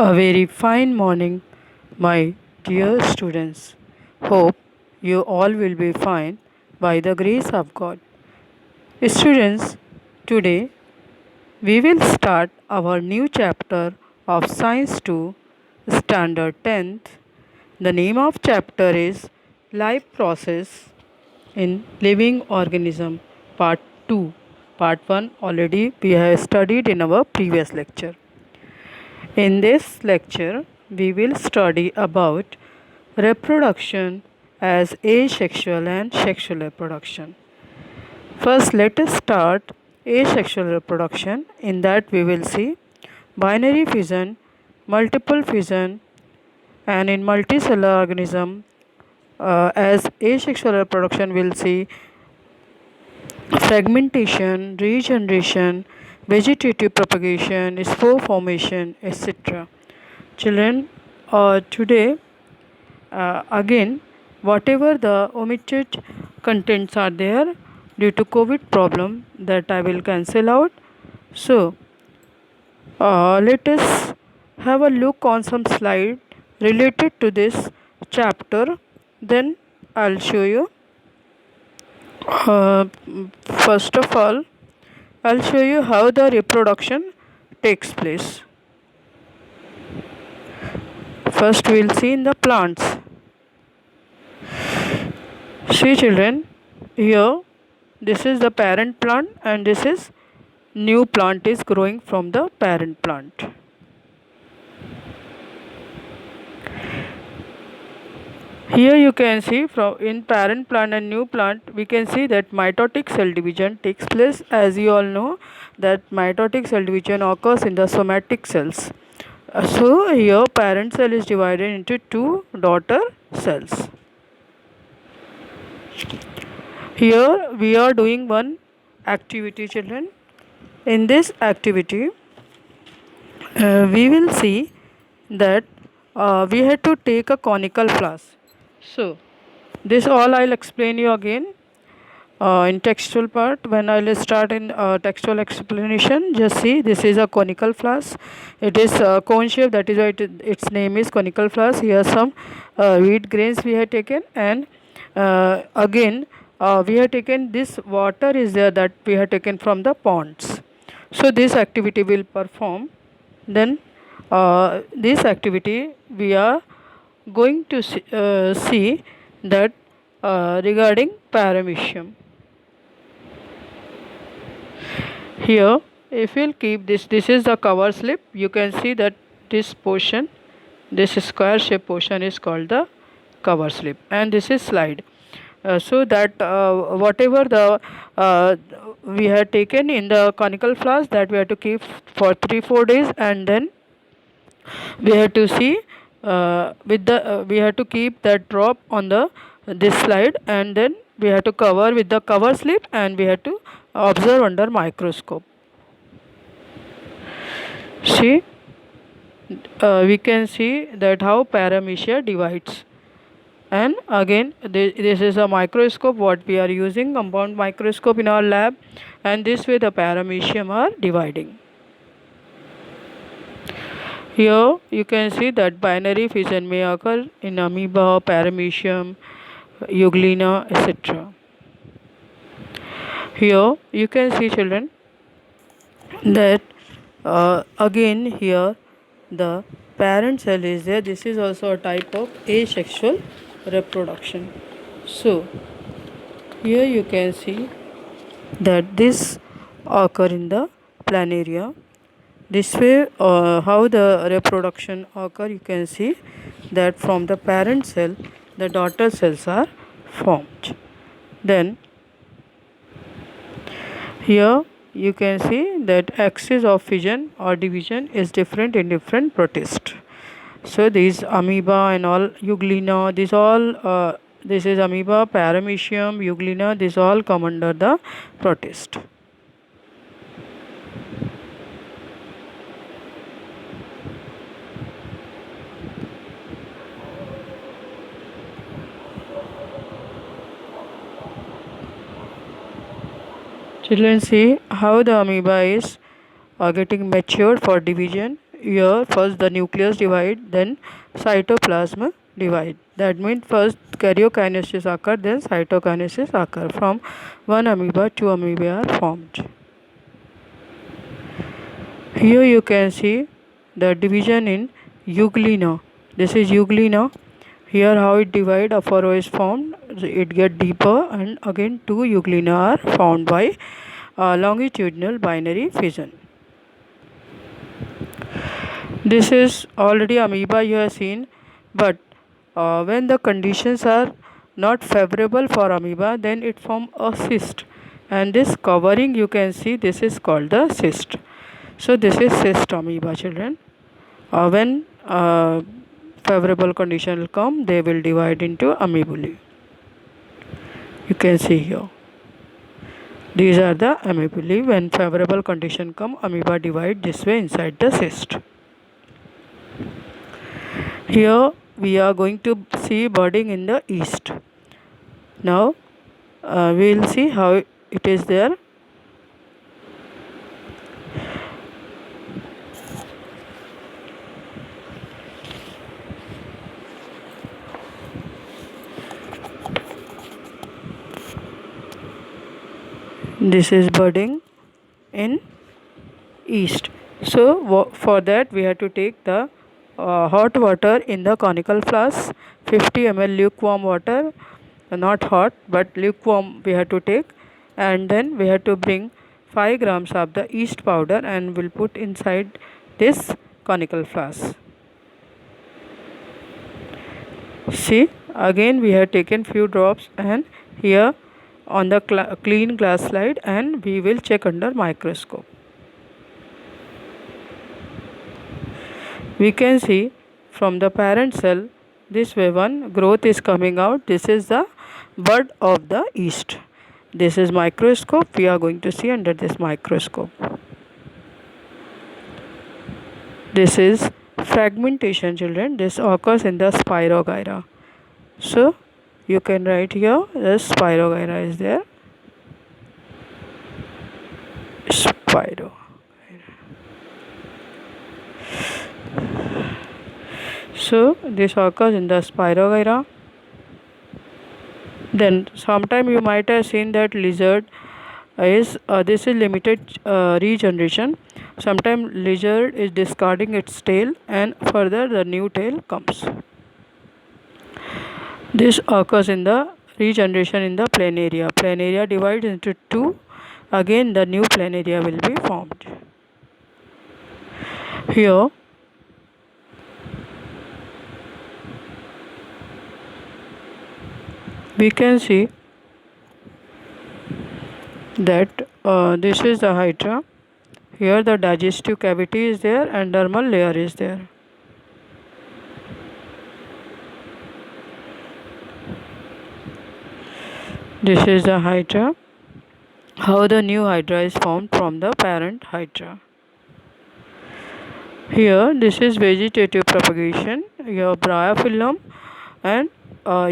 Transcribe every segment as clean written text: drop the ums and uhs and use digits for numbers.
A very fine morning, my dear students. Hope you all will be fine by the grace of God. Students, today we will start our new chapter of Science 2, Standard 10th. The name of chapter is Life Process in Living Organism, Part 2. Part 1 already we have studied in our previous lecture. In this lecture, we will study about reproduction as asexual and sexual reproduction. First, let us start asexual reproduction. In that, we will see binary fission, multiple fission, and in multicellular organism, as asexual reproduction, we'll see fragmentation, regeneration, vegetative propagation, spore formation, etc. Children, today again, whatever the omitted contents are there due to COVID problem, that I will cancel out. So, let us have a look on some slide related to this chapter. Then I'll show you. Uh, First of all, I'll show you how the reproduction takes place. First, we'll see in the plants. See children, here this is the parent plant and this is new plant is growing from the parent plant. Here you can see from in parent plant and new plant we can see that mitotic cell division takes place. As you all know that mitotic cell division occurs in the somatic cells. So here parent cell is divided into two daughter cells. Here we are doing one activity children. In this activity we will see that we had to take a conical flask. So this all I'll explain you again in textual part. When I'll start in textual explanation, just see this is a conical flask. It is cone shape, that is why its name is conical flask. Here some wheat grains we have taken, and again we have taken this water is there that we have taken from the ponds. So this activity will perform. Then this activity we are going to see that regarding paramecium. Here if you'll keep this is the cover slip. You can see that this portion, this square shape portion is called the cover slip, and this is slide. So that whatever the we had taken in the conical flask, that we have to keep for 3-4 days, and then we have to see with the we have to keep that drop on the this slide, and then we have to cover with the cover slip, and we have to observe under microscope. See, we can see that how paramecia divides. And again this is a microscope what we are using, compound microscope in our lab, and this way the paramecium are dividing. Here you can see that binary fission may occur in amoeba, paramecium, euglena, etc. Here you can see children that again here the parent cell is there. This is also a type of asexual reproduction. So here you can see that this occur in the planaria. This way how the reproduction occur, you can see that from the parent cell the daughter cells are formed. Then here you can see that axis of fission or division is different in different protists. So these amoeba and all euglena, these all this is amoeba, paramecium, euglena, these all come under the protist. Children, see how the amoeba is getting matured for division. here first the nucleus divide, then cytoplasm divide. That means first karyokinesis occur, then cytokinesis occur. From one amoeba, two amoeba are formed. Here you can see the division in euglena. This is euglena. Here how it divide, a furrow is formed, it get deeper, and again two euglena are formed by longitudinal binary fission. This is already amoeba you have seen, but when the conditions are not favorable for amoeba, then it form a cyst, and this covering you can see, this is called the cyst. So this is cyst amoeba, children. When favorable condition will come, they will divide into amoebulae. You can see here. These are the amoebulae. When favorable condition come, amoeba divide this way inside the cyst. Here we are going to see budding in the east. Now we will see how it is there. This is budding in east. So for that we have to take the hot water in the conical flask, 50 ml lukewarm water, not hot but lukewarm we have to take, and then we have to bring 5 grams of the yeast powder and we'll put inside this conical flask. See, again we have taken few drops and here on the clean glass slide, and we will check under microscope. We can see from the parent cell this way one growth is coming out. This is the bud of the yeast. This is microscope. We are going to see under this microscope. This is fragmentation, children. This occurs in the Spirogyra. So you can write here the Spirogyra is there. Spiro. So this occurs in the Spirogyra. Then sometime you might have seen that lizard is this is limited regeneration. Sometimes lizard is discarding its tail and further the new tail comes. This occurs in the regeneration in the planaria. Planaria divides into two. Again the new planaria will be formed. Here we can see that this is the hydra. Here the digestive cavity is there and dermal layer is there. This is the hydra. How the new hydra is formed from the parent hydra. Here this is vegetative propagation. Here bryophyllum, and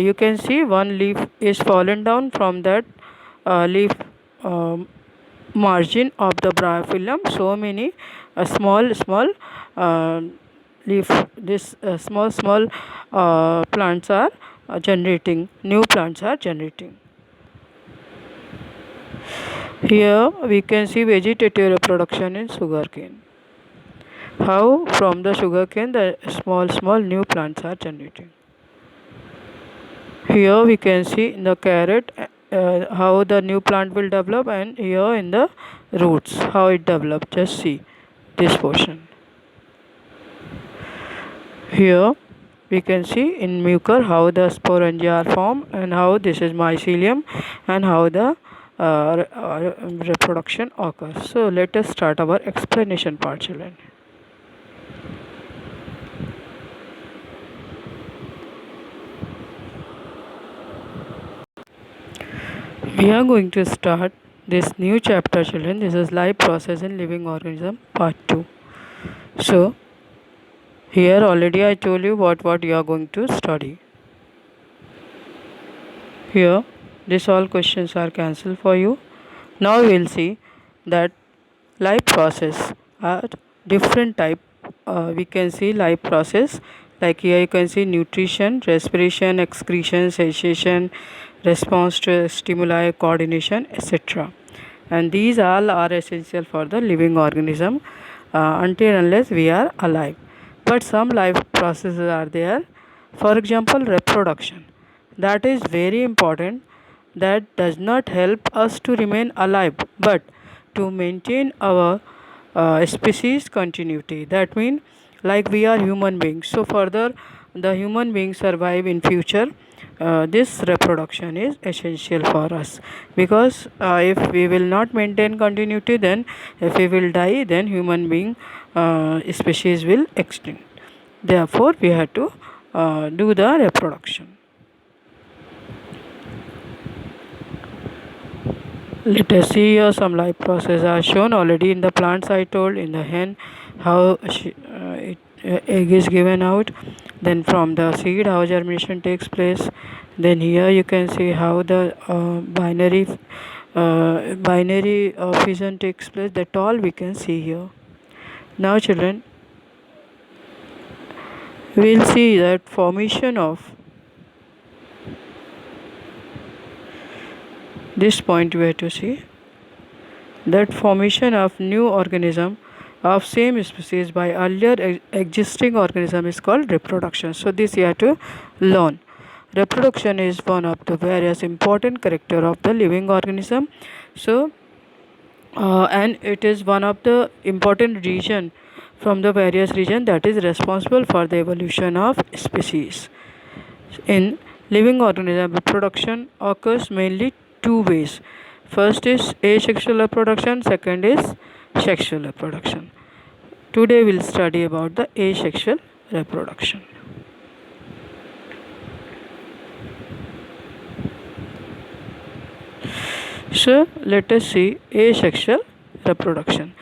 you can see one leaf is fallen down from that leaf margin of the bryophyllum. So many small leaf, this small plants are generating, new plants are generating. Here we can see vegetative reproduction in sugarcane. How from the sugarcane the small new plants are generating. Here we can see in the carrot how the new plant will develop, and here in the roots how it develops. Just see this portion. Here we can see in mucor how the sporangia are formed and how this is mycelium and how the reproduction occurs. So let us start our explanation part, children. We are going to start this new chapter, children. This is life process in living organism part 2. So here already I told you what you are going to study. Here these all questions are cancelled for you. Now we will see that life process are different type we can see life process. Like here you can see nutrition, respiration, excretion, sensation, response to stimuli, coordination, etc. And these all are essential for the living organism until unless we are alive. But some life processes are there. For example, reproduction. That is very important. That does not help us to remain alive, but to maintain our species continuity. That means like we are human beings. So further, the human beings survive in future. This reproduction is essential for us because if we will not maintain continuity, then if we will die, then human being species will extinct. Therefore, we have to do the reproduction. Let us see here some life process are shown already in the plants. I told in the hen how egg is given out, then from the seed how germination takes place. Then here you can see how the binary fission takes place. That all we can see here. Now, children, we will see that formation of this point we have to see that formation of new organism of same species by earlier existing organism is called reproduction. So this you have to learn. Reproduction is one of the various important character of the living organism. So and it is one of the important region from the various region that is responsible for the evolution of species. In living organism, reproduction occurs mainly two ways. First is asexual reproduction, second is sexual reproduction. Today we'll study about the asexual reproduction. So let us see asexual reproduction.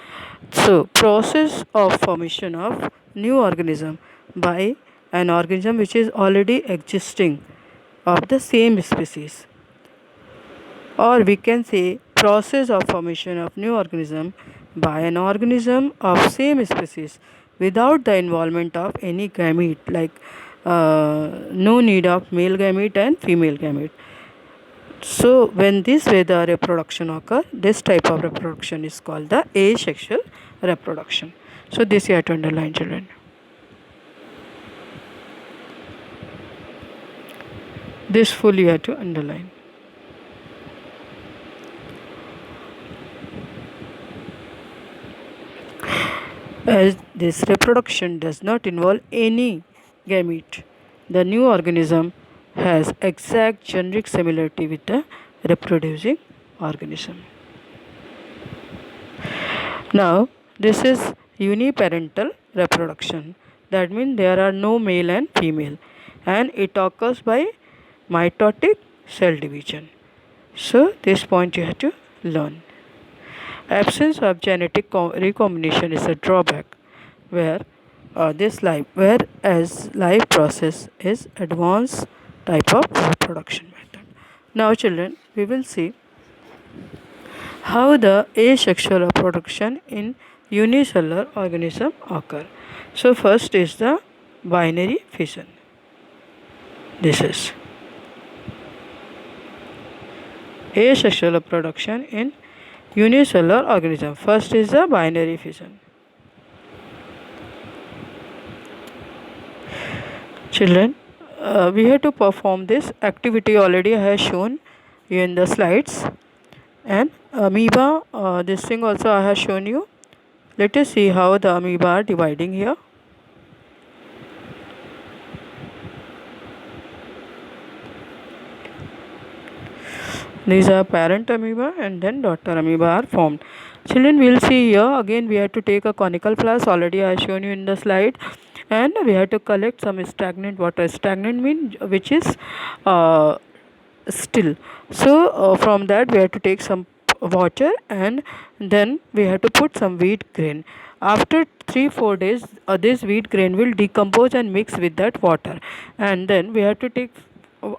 So process of formation of new organism by an organism which is already existing of the same species, or we can say process of formation of new organism by an organism of same species without the involvement of any gamete, like no need of male gamete and female gamete. So when this way the reproduction occur, this type of reproduction is called the asexual reproduction. So this you have to underline, children. This full you have to underline. As this reproduction does not involve any gamete, the new organism has exact generic similarity with the reproducing organism. Now, this is uniparental reproduction. That means there are no male and female, and it occurs by mitotic cell division. So, this point you have to learn. Absence of genetic recombination is a drawback, where whereas life process is advanced type of reproduction method. Now, children, we will see how the asexual reproduction in unicellular organism occur. So, first is the binary fission. This is asexual reproduction in unicellular organism. First is the binary fission. Children, we have to perform this activity already I have shown you in the slides, and amoeba, this thing also I have shown you. Let us see how the amoeba are dividing here. These are parent amoeba and then daughter amoeba are formed. Children, we will see here again we have to take a conical flask, already I have shown you in the slide, and we have to collect some stagnant water. Stagnant means which is still. So from that we have to take some water, and then we have to put some wheat grain. After 3-4 days this wheat grain will decompose and mix with that water, and then we have to take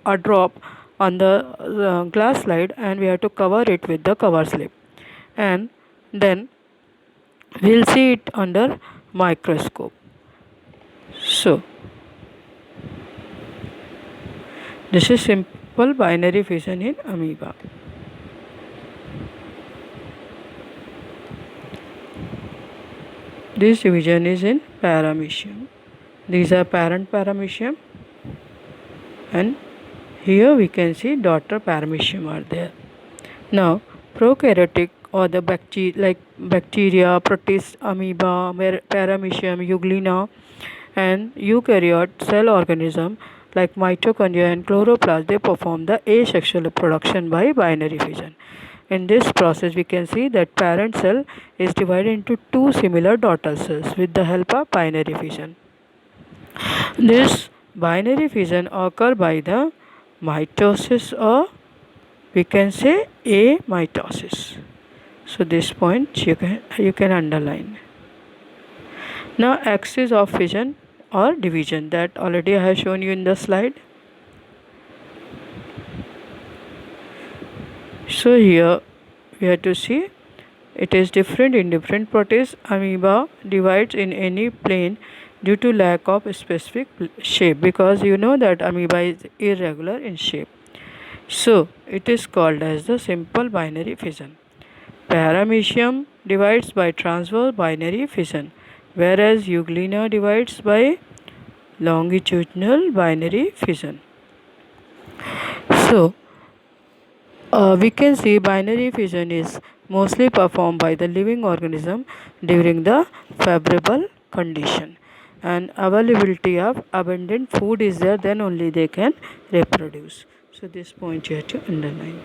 a drop on the glass slide, and we have to cover it with the cover slip, and then we'll see it under microscope. So this is simple binary fission in amoeba. This division is in paramecium. These are parent paramecium, and here we can see daughter paramecium are there. Now, prokaryotic or the bacteria, protists, amoeba, paramecium, euglena, and eukaryote cell organism like mitochondria and chloroplast, they perform the asexual reproduction by binary fission. In this process, we can see that parent cell is divided into two similar daughter cells with the help of binary fission. This binary fission occur by the mitosis, or we can say amitosis. So this point you can underline. Now axis of fission or division, that already I have shown you in the slide. So here we have to see it is different in different protists. Amoeba divides in any plane due to lack of specific shape, because you know that amoeba is irregular in shape. So it is called as the simple binary fission. Paramecium divides by transverse binary fission, whereas euglena divides by longitudinal binary fission. So we can see binary fission is mostly performed by the living organism during the favorable condition, and availability of abundant food is there, then only they can reproduce. So this point you have to underline.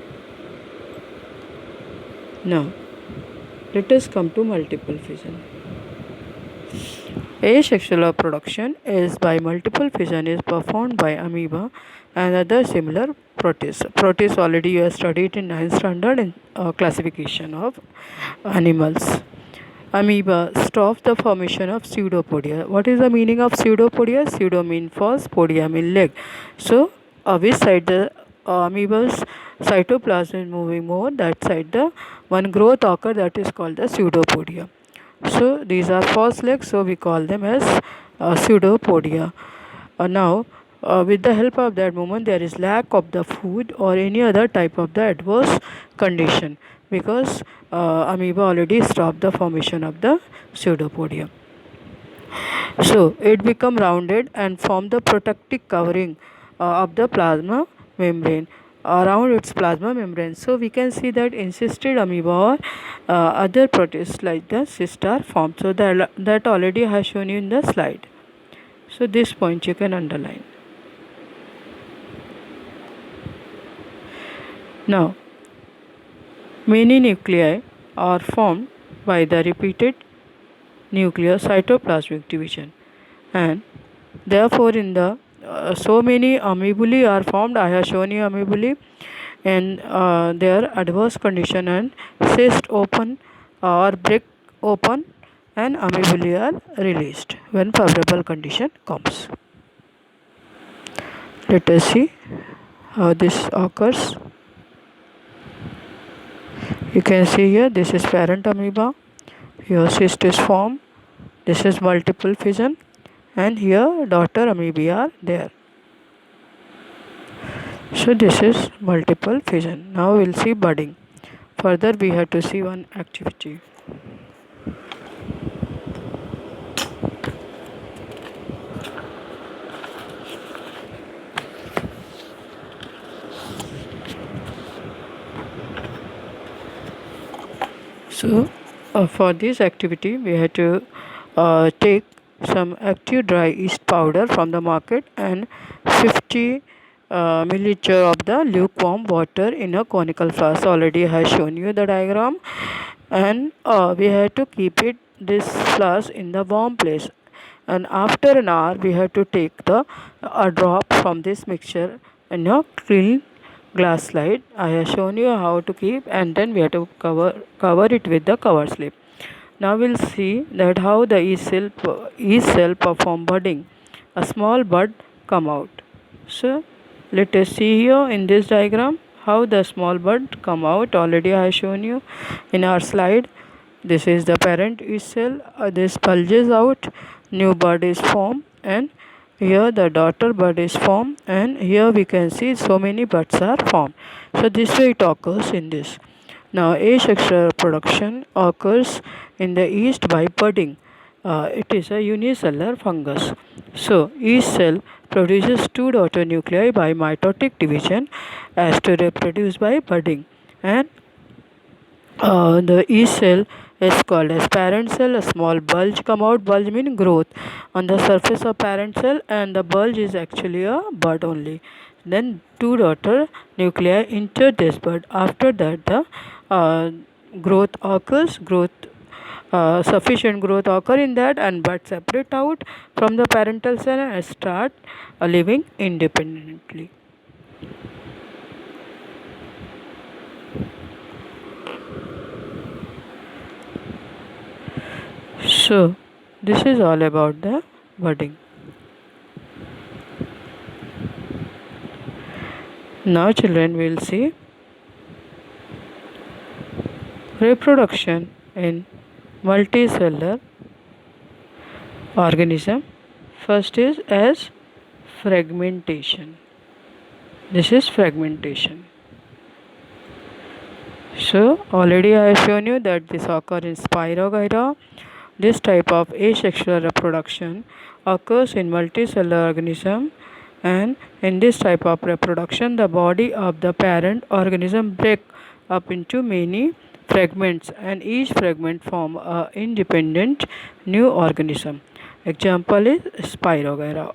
Now let us come to multiple fission. Asexual reproduction is by multiple fission is performed by amoeba and other similar protists. Protists already you have studied in 9th standard in classification of animals. Amoeba stops the formation of pseudopodia. What is the meaning of pseudopodia? Pseudo means false, podia means leg. So which side the amoeba's cytoplasm is moving more, that side the one growth occur, that is called the pseudopodia. So these are false legs, so we call them as pseudopodia. Now with the help of that movement, there is lack of the food or any other type of the adverse condition, because amoeba already stopped the formation of the pseudopodia. So it become rounded and form the protective covering of the plasma membrane around its plasma membrane. So we can see that encysted amoeba or other protists like the cyst are formed. So that already I have shown you in the slide. So this point you can underline. Now many nuclei are formed by the repeated nuclear cytoplasmic division, and therefore in the so many amoebulae are formed. I have shown you amoebulae and their adverse condition, and cyst open or break open, and amoebulae are released when favorable condition comes. Let us see how this occurs. You can see here, this is parent amoeba, here cyst is formed, this is multiple fission, and here daughter amoeba are there. So this is multiple fission. Now we will see budding. Further we have to see one activity. So for this activity we have to take some active dry yeast powder from the market and 50 milliliter of the lukewarm water in a conical flask. Already I have shown you the diagram, and we have to keep this flask in the warm place, and after an hour we have to take a drop from this mixture in a clean glass slide. I have shown you how to keep, and then we have to cover it with the cover slip. Now we'll see that how the yeast cell perform budding. A small bud come out. So let us see here in this diagram how the small bud come out. Already I have shown you in our slide. This is the parent yeast cell. This bulges out, new bud is formed, and here the daughter bud is formed, and here we can see so many buds are formed. So this way it occurs in this. Now asexual reproduction occurs in the yeast by budding. It is a unicellular fungus. So each cell produces two daughter nuclei by mitotic division as to reproduce by budding, and the yeast cell is called as parent cell. A small bulge come out. Bulge means growth on the surface of parent cell, and the bulge is actually a bud only. Then two daughter nuclei enter this bud. After that, the growth occurs. Sufficient growth occur in that, and bud separate out from the parental cell and start living independently. So, this is all about the budding. Now, children will see reproduction in multicellular organism. First is as fragmentation. This is fragmentation. So, already I have shown you that this occurs in Spirogyra. This type of asexual reproduction occurs in multicellular organism, and in this type of reproduction the body of the parent organism break up into many fragments, and each fragment form a independent new organism. Example is Spirogyra.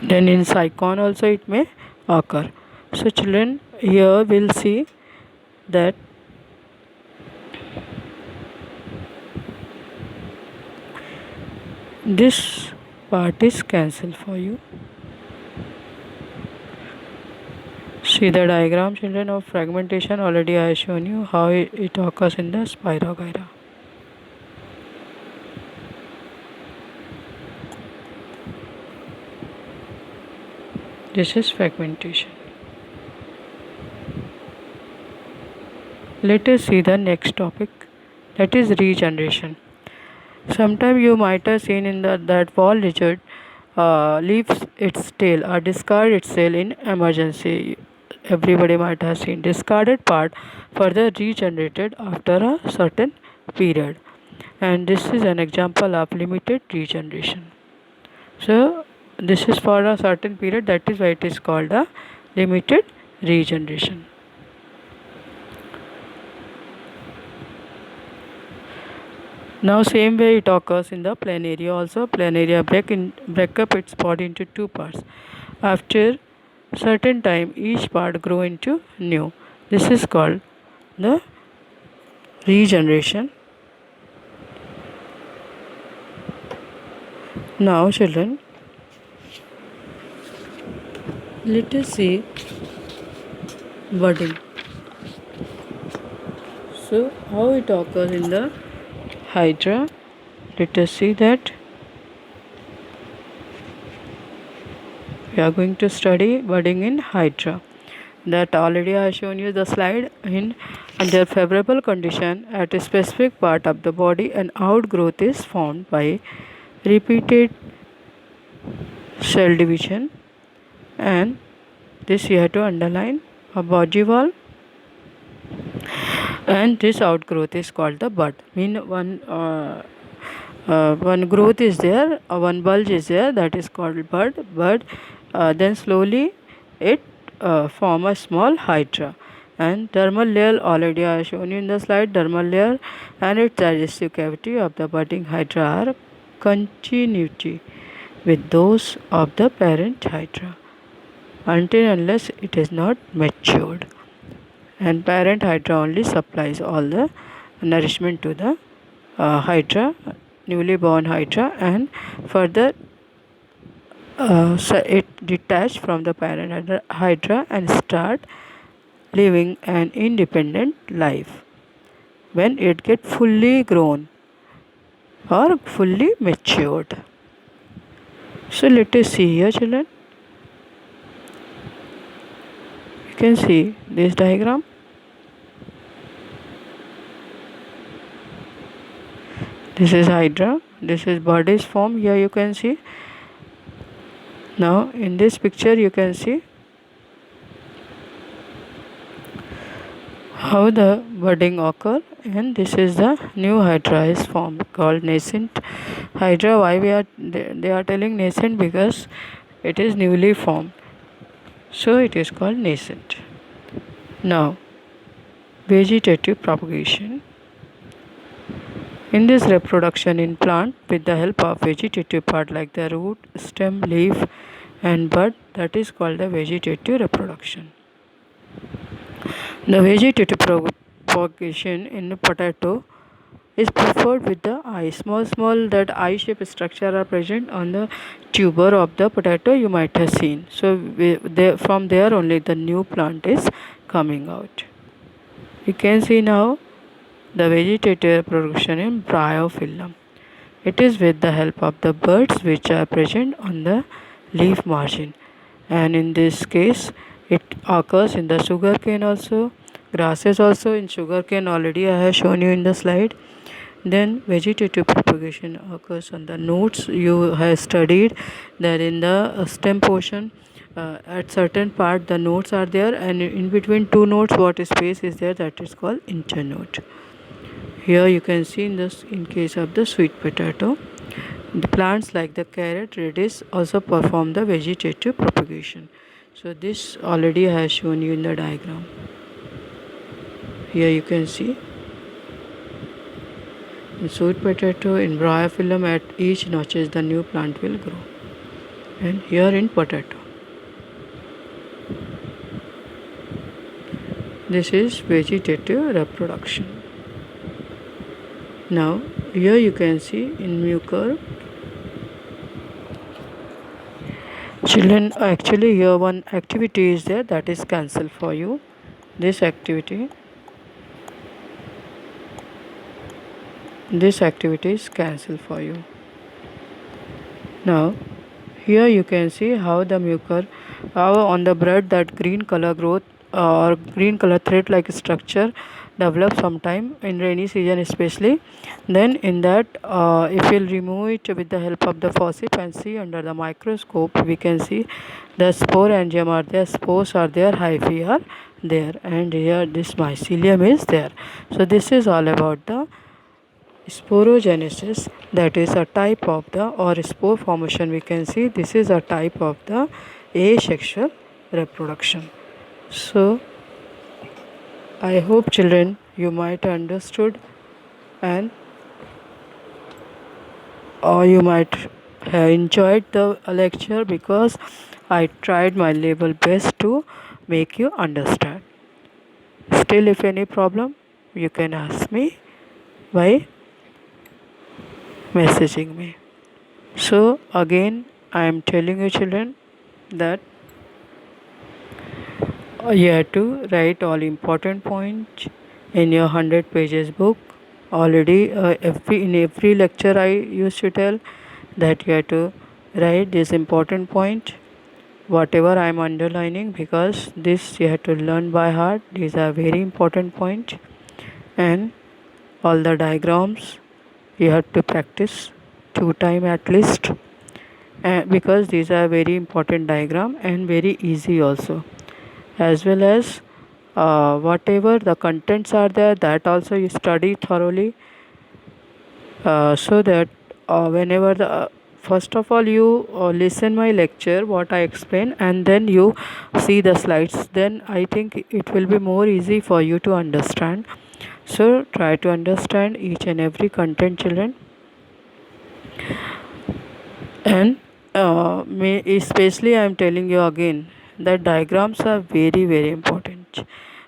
Then in Cycon also it may occur. So children, here we'll see that this part is cancelled for you. See the diagram, children, of fragmentation. Already I have shown you how it occurs in the Spirogyra. This is fragmentation. Let us see the next topic, that is regeneration. Sometime you might have seen in that wall lizard leaves its tail or discard its tail in emergency. Everybody might have seen discarded part further regenerated after a certain period, and this is an example of limited regeneration. So this is for a certain period, that is why it is called a limited regeneration. Now same way it occurs in the planaria also. Planaria break up its body into two parts. After certain time each part grow into new. This is called the regeneration. Now children, let us see budding. So how it occurs in the Hydra. Let us see that. We are going to study budding in Hydra. That already I have shown you the slide. Under favorable condition at a specific part of the body, an outgrowth is formed by repeated cell division, and this you have to underline a body wall, and this outgrowth is called the bud. One growth is there, one bulge is there, that is called bud. Then slowly it form a small hydra, and dermal layer already I have shown you in the slide. Dermal layer and its digestive cavity of the budding hydra are continuity with those of the parent hydra until unless it is not matured, and parent hydra only supplies all the nourishment to the hydra, newly born hydra, and further so it detach from the parent hydra and start living an independent life when it get fully grown or fully matured. So let us see here, children. You can see this diagram. This is hydra. This is bodies form. Here you can see. Now in this picture you can see how the budding occur, and this is the new hydra is formed called nascent hydra. Why they are telling nascent? Because it is newly formed, so it is called nascent. Now vegetative propagation. In this reproduction in plant with the help of vegetative part like the root, stem, leaf and bud, that is called the vegetative reproduction. The vegetative propagation in potato is preferred with the eye. Small that eye-shaped structure are present on the tuber of the potato you might have seen. So from there only the new plant is coming out. You can see now the vegetative reproduction in bryophyllum. It is with the help of the buds which are present on the leaf margin, and in this case it occurs in the sugarcane also, grasses also. In sugarcane already I have shown you in the slide. Then vegetative propagation occurs on the nodes. You have studied that in the stem portion, at certain part the nodes are there, and in between two nodes what space is there, that is called internode. Here you can see in case of the sweet potato, the plants like the carrot, radish also perform the vegetative propagation. So this already I have shown you in the diagram. Here you can see in sweet potato, in bryophyllum, at each notches the new plant will grow, and here in potato. This is vegetative reproduction. Now here you can see in mucor. Children, actually here one activity is there that is cancelled for you. This activity is cancelled for you. Now here you can see how the mucor, how on the bread that green color growth or green color thread like structure develops sometime in rainy season especially. Then in that if we'll remove it with the help of the forceps and see under the microscope, we can see the spore angium are there, spores are there, hyphae are there, and here this mycelium is there. So this is all about the sporogenesis, that is a type of the, or spore formation we can see, this is a type of the asexual reproduction. So I hope children you might understood, and or you might have enjoyed the lecture, because I tried my level best to make you understand. Still if any problem you can ask me by messaging me. So again I am telling you children that you have to write all important points in your 100 pages book. Already in every lecture I used to tell that you have to write this important point, whatever I am underlining, because this you have to learn by heart. These are very important points, and all the diagrams you have to practice 2 times at least, because these are very important diagram and very easy also, as well as whatever the contents are there, that also you study thoroughly, so that whenever the first of all you listen my lecture what I explain, and then you see the slides, then I think it will be more easy for you to understand. So try to understand each and every content children, and especially I am telling you again that diagrams are very important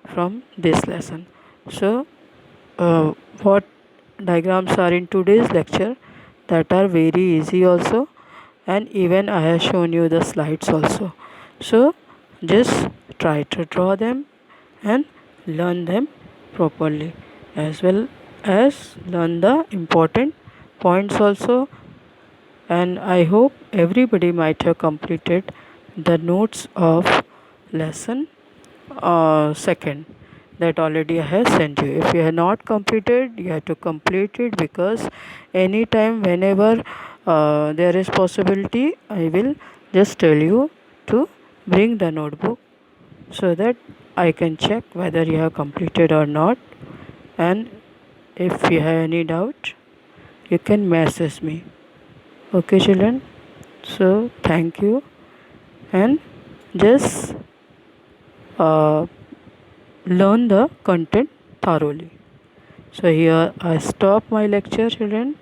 from this lesson. So what diagrams are in today's lecture, that are very easy also, and even I have shown you the slides also. So just try to draw them and learn them properly, as well as learn the important points also. And I hope everybody might have completed the notes of lesson second. that already I have sent you. If you have not completed, you have to complete it, because anytime whenever there is possibility, I will just tell you to bring the notebook so that I can check whether you have completed or not. And if you have any doubt, you can message me. Okay, children? So, thank you, and just uh, learn the content thoroughly. So, here I stop my lecture, children.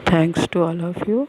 Thanks to all of you.